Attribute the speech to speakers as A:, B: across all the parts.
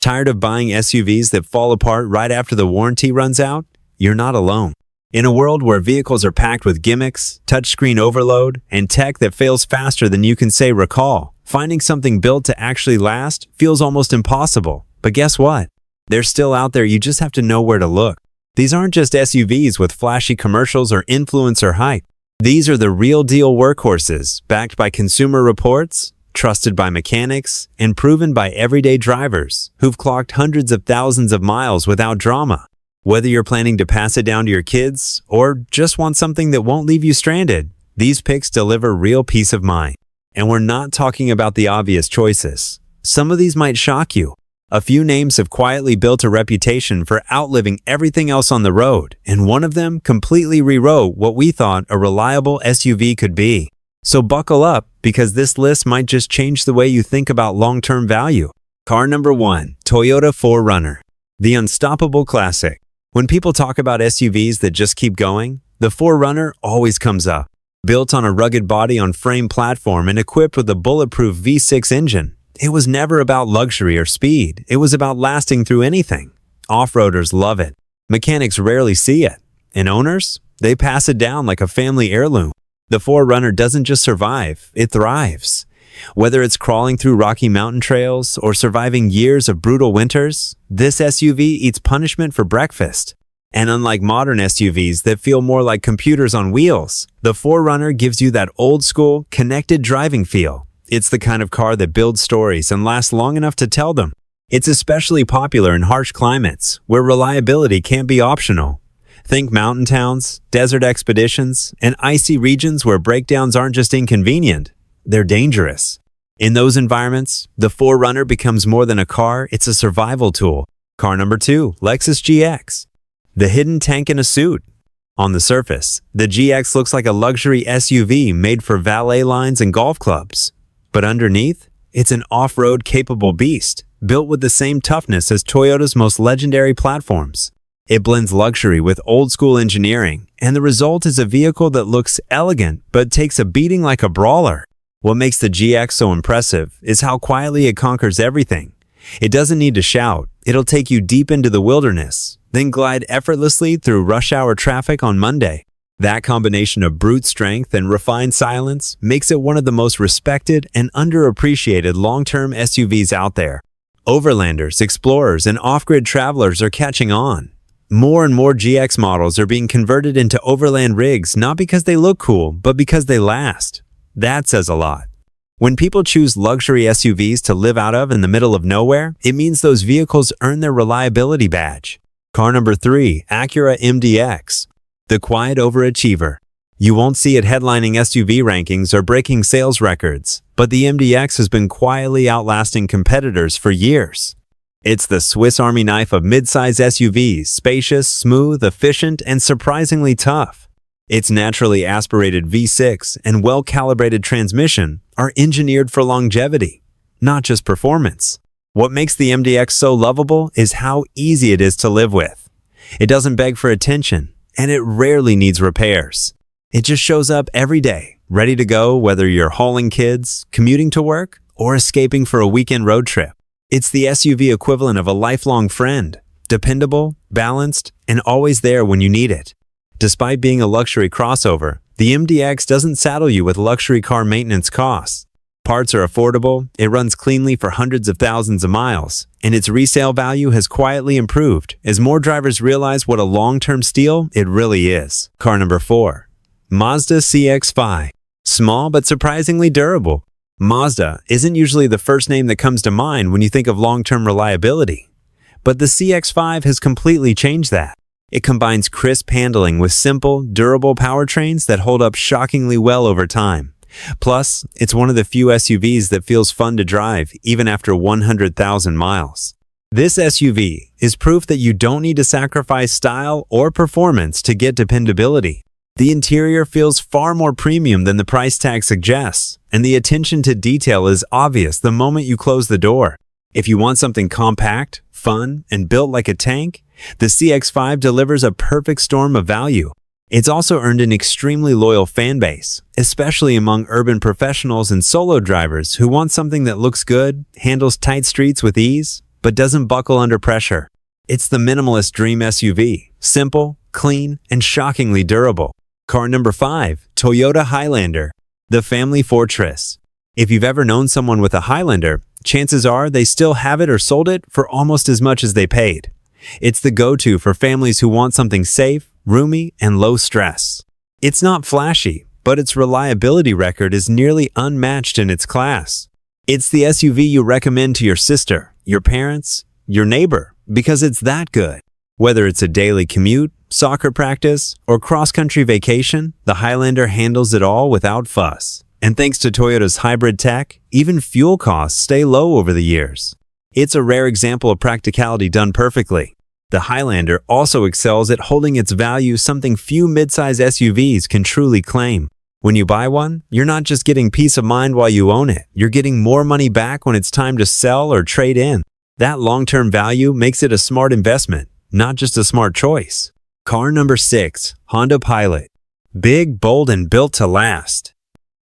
A: Tired of buying SUVs that fall apart right after the warranty runs out? You're not alone. In a world where vehicles are packed with gimmicks, touchscreen overload, and tech that fails faster than you can say recall, finding something built to actually last feels almost impossible. But guess what? They're still out there, you just have to know where to look. These aren't just SUVs with flashy commercials or influencer hype. These are the real deal workhorses, backed by consumer reports, trusted by mechanics, and proven by everyday drivers who've clocked hundreds of thousands of miles without drama. Whether you're planning to pass it down to your kids or just want something that won't leave you stranded, these picks deliver real peace of mind. And we're not talking about the obvious choices. Some of these might shock you. A few names have quietly built a reputation for outliving everything else on the road, and one of them completely rewrote what we thought a reliable SUV could be. So buckle up, because this list might just change the way you think about long-term value. Car number 1, Toyota 4Runner. The unstoppable classic. When people talk about SUVs that just keep going, the 4Runner always comes up. Built on a rugged body-on-frame platform and equipped with a bulletproof V6 engine, it was never about luxury or speed. It was about lasting through anything. Off-roaders love it. Mechanics rarely see it. And owners? They pass it down like a family heirloom. The 4Runner doesn't just survive, it thrives. Whether it's crawling through rocky mountain trails or surviving years of brutal winters, this SUV eats punishment for breakfast. And unlike modern SUVs that feel more like computers on wheels, the 4Runner gives you that old-school, connected driving feel. It's the kind of car that builds stories and lasts long enough to tell them. It's especially popular in harsh climates, where reliability can't be optional. Think mountain towns, desert expeditions, and icy regions where breakdowns aren't just inconvenient, they're dangerous. In those environments, the 4Runner becomes more than a car, it's a survival tool. Car number 2, Lexus GX. The hidden tank in a suit. On the surface, the GX looks like a luxury SUV made for valet lines and golf clubs. But underneath, it's an off-road capable beast, built with the same toughness as Toyota's most legendary platforms. It blends luxury with old-school engineering, and the result is a vehicle that looks elegant but takes a beating like a brawler. What makes the GX so impressive is how quietly it conquers everything. It doesn't need to shout. It'll take you deep into the wilderness, then glide effortlessly through rush hour traffic on Monday. That combination of brute strength and refined silence makes it one of the most respected and underappreciated long-term SUVs out there. Overlanders, explorers, and off-grid travelers are catching on. More and more GX models are being converted into overland rigs not because they look cool, but because they last. That says a lot. When people choose luxury SUVs to live out of in the middle of nowhere, it means those vehicles earn their reliability badge. Car number 3, Acura MDX. The quiet overachiever. You won't see it headlining SUV rankings or breaking sales records, but the MDX has been quietly outlasting competitors for years. It's the Swiss Army knife of midsize SUVs, spacious, smooth, efficient, and surprisingly tough. Its naturally aspirated V6 and well-calibrated transmission are engineered for longevity, not just performance. What makes the MDX so lovable is how easy it is to live with. It doesn't beg for attention, and it rarely needs repairs. It just shows up every day, ready to go whether you're hauling kids, commuting to work, or escaping for a weekend road trip. It's the SUV equivalent of a lifelong friend, dependable, balanced, and always there when you need it. Despite being a luxury crossover, the MDX doesn't saddle you with luxury car maintenance costs. Parts are affordable, it runs cleanly for hundreds of thousands of miles, and its resale value has quietly improved as more drivers realize what a long-term steal it really is. Car number 4, Mazda CX-5. Small but surprisingly durable. Mazda isn't usually the first name that comes to mind when you think of long-term reliability. But the CX-5 has completely changed that. It combines crisp handling with simple, durable powertrains that hold up shockingly well over time. Plus, it's one of the few SUVs that feels fun to drive even after 100,000 miles. This SUV is proof that you don't need to sacrifice style or performance to get dependability. The interior feels far more premium than the price tag suggests, and the attention to detail is obvious the moment you close the door. If you want something compact, fun, and built like a tank, the CX-5 delivers a perfect storm of value. It's also earned an extremely loyal fan base, especially among urban professionals and solo drivers who want something that looks good, handles tight streets with ease, but doesn't buckle under pressure. It's the minimalist dream SUV, simple, clean, and shockingly durable. Car number 5, Toyota Highlander, the family fortress. If you've ever known someone with a Highlander, chances are they still have it or sold it for almost as much as they paid. It's the go-to for families who want something safe, roomy, and low stress. It's not flashy, but its reliability record is nearly unmatched in its class. It's the SUV you recommend to your sister, your parents, your neighbor, because it's that good. Whether it's a daily commute, soccer practice, or cross-country vacation, the Highlander handles it all without fuss. And thanks to Toyota's hybrid tech, even fuel costs stay low over the years. It's a rare example of practicality done perfectly. The Highlander also excels at holding its value, something few midsize SUVs can truly claim. When you buy one, you're not just getting peace of mind while you own it, you're getting more money back when it's time to sell or trade in. That long-term value makes it a smart investment, not just a smart choice. Car number 6, Honda Pilot. Big, bold, and built to last.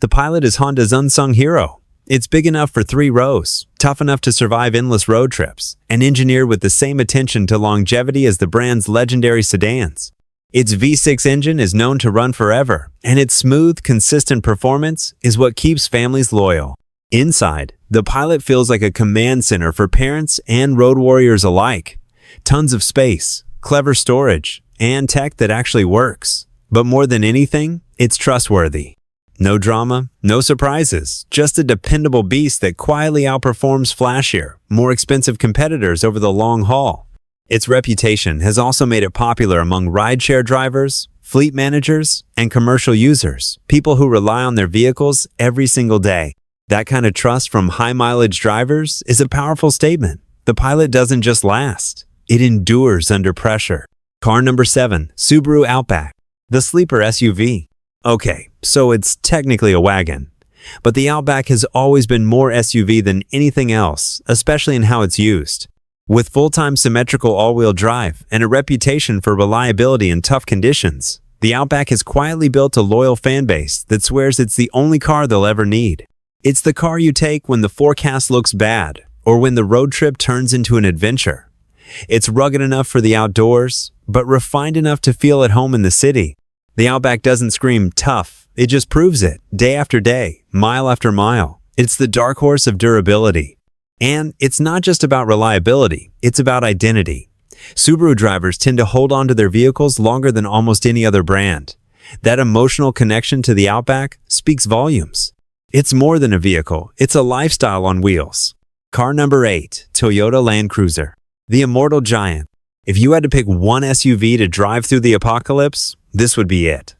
A: The Pilot is Honda's unsung hero. It's big enough for 3 rows, tough enough to survive endless road trips, and engineered with the same attention to longevity as the brand's legendary sedans. Its V6 engine is known to run forever, and its smooth, consistent performance is what keeps families loyal. Inside, the Pilot feels like a command center for parents and road warriors alike. Tons of space, clever storage, and tech that actually works. But more than anything, it's trustworthy. No drama, no surprises, just a dependable beast that quietly outperforms flashier, more expensive competitors over the long haul. Its reputation has also made it popular among rideshare drivers, fleet managers, and commercial users, people who rely on their vehicles every single day. That kind of trust from high-mileage drivers is a powerful statement. The Pilot doesn't just last, it endures under pressure. Car number 7, Subaru Outback, the sleeper SUV. Okay, so it's technically a wagon, but the Outback has always been more SUV than anything else, especially in how it's used. With full-time symmetrical all-wheel drive and a reputation for reliability in tough conditions, the Outback has quietly built a loyal fan base that swears it's the only car they'll ever need. It's the car you take when the forecast looks bad or when the road trip turns into an adventure. It's rugged enough for the outdoors, but refined enough to feel at home in the city. The Outback doesn't scream tough, it just proves it, day after day, mile after mile. It's the dark horse of durability. And it's not just about reliability, it's about identity. Subaru drivers tend to hold on to their vehicles longer than almost any other brand. That emotional connection to the Outback speaks volumes. It's more than a vehicle, it's a lifestyle on wheels. Car number 8, Toyota Land Cruiser, the immortal giant. If you had to pick one SUV to drive through the apocalypse, this would be it.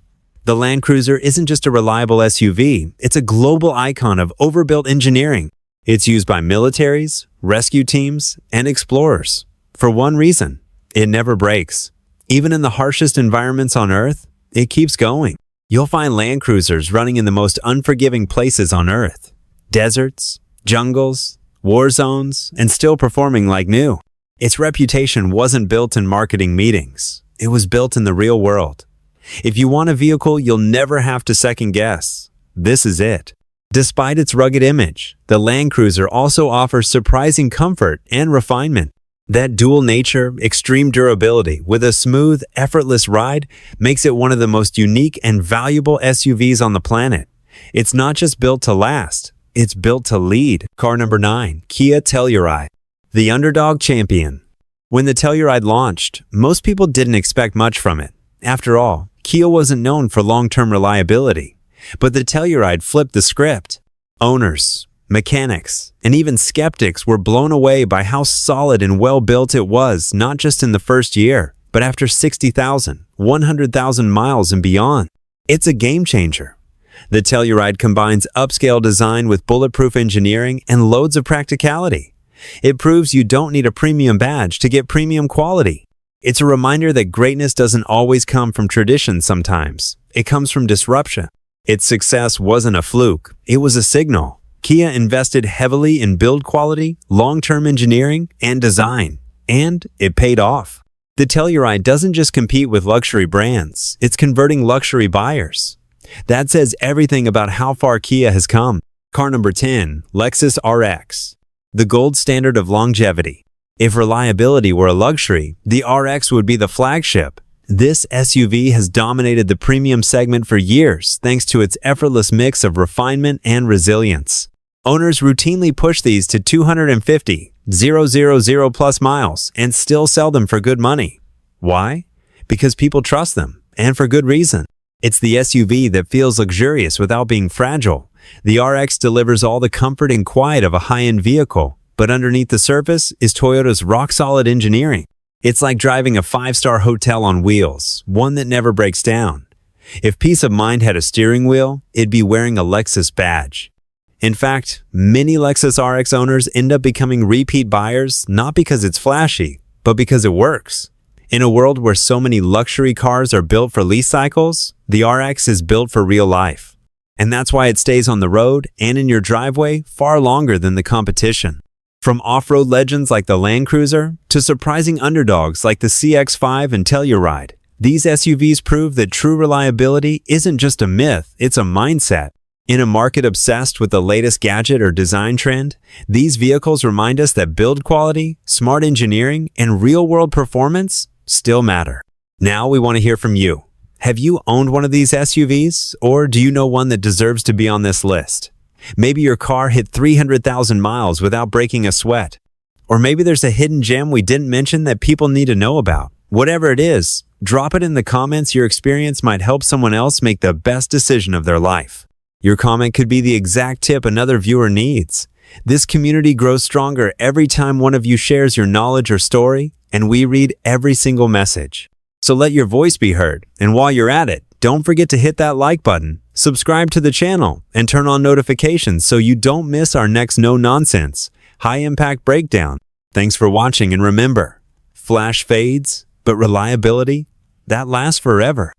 A: The Land Cruiser isn't just a reliable SUV, it's a global icon of overbuilt engineering. It's used by militaries, rescue teams, and explorers. For one reason, it never breaks. Even in the harshest environments on Earth, it keeps going. You'll find Land Cruisers running in the most unforgiving places on Earth. Deserts, jungles, war zones, and still performing like new. Its reputation wasn't built in marketing meetings. It was built in the real world. If you want a vehicle you'll never have to second guess, this is it. Despite its rugged image, the Land Cruiser also offers surprising comfort and refinement. That dual nature, extreme durability, with a smooth, effortless ride makes it one of the most unique and valuable SUVs on the planet. It's not just built to last, it's built to lead. Car number 9, Kia Telluride, the underdog champion. When the Telluride launched, most people didn't expect much from it. After all, Kia wasn't known for long-term reliability. But the Telluride flipped the script. Owners, mechanics, and even skeptics were blown away by how solid and well-built it was, not just in the first year, but after 60,000, 100,000 miles and beyond. It's a game changer. The Telluride combines upscale design with bulletproof engineering and loads of practicality. It proves you don't need a premium badge to get premium quality. It's a reminder that greatness doesn't always come from tradition sometimes. It comes from disruption. Its success wasn't a fluke, it was a signal. Kia invested heavily in build quality, long-term engineering, and design, and it paid off. The Telluride doesn't just compete with luxury brands, it's converting luxury buyers. That says everything about how far Kia has come. Car number 10, Lexus RX, the gold standard of longevity. If reliability were a luxury, the RX would be the flagship. This SUV has dominated the premium segment for years thanks to its effortless mix of refinement and resilience. Owners routinely push these to 250,000 plus miles and still sell them for good money. Why? Because people trust them, and for good reason. It's the SUV that feels luxurious without being fragile. The RX delivers all the comfort and quiet of a high-end vehicle, but underneath the surface is Toyota's rock-solid engineering. It's like driving a five-star hotel on wheels, one that never breaks down. If peace of mind had a steering wheel, it'd be wearing a Lexus badge. In fact, many Lexus RX owners end up becoming repeat buyers not because it's flashy, but because it works. In a world where so many luxury cars are built for lease cycles, the RX is built for real life. And that's why it stays on the road and in your driveway far longer than the competition. From off-road legends like the Land Cruiser to surprising underdogs like the CX-5 and Telluride, these SUVs prove that true reliability isn't just a myth, it's a mindset. In a market obsessed with the latest gadget or design trend, these vehicles remind us that build quality, smart engineering, and real-world performance still matter. Now we want to hear from you. Have you owned one of these SUVs, or do you know one that deserves to be on this list? Maybe your car hit 300,000 miles without breaking a sweat. Or maybe there's a hidden gem we didn't mention that people need to know about. Whatever it is, drop it in the comments. Your experience might help someone else make the best decision of their life. Your comment could be the exact tip another viewer needs. This community grows stronger every time one of you shares your knowledge or story, and we read every single message. So let your voice be heard, and while you're at it, don't forget to hit that like button, subscribe to the channel, and turn on notifications so you don't miss our next no-nonsense, high-impact breakdown. Thanks for watching, and remember, flash fades, but reliability, that lasts forever.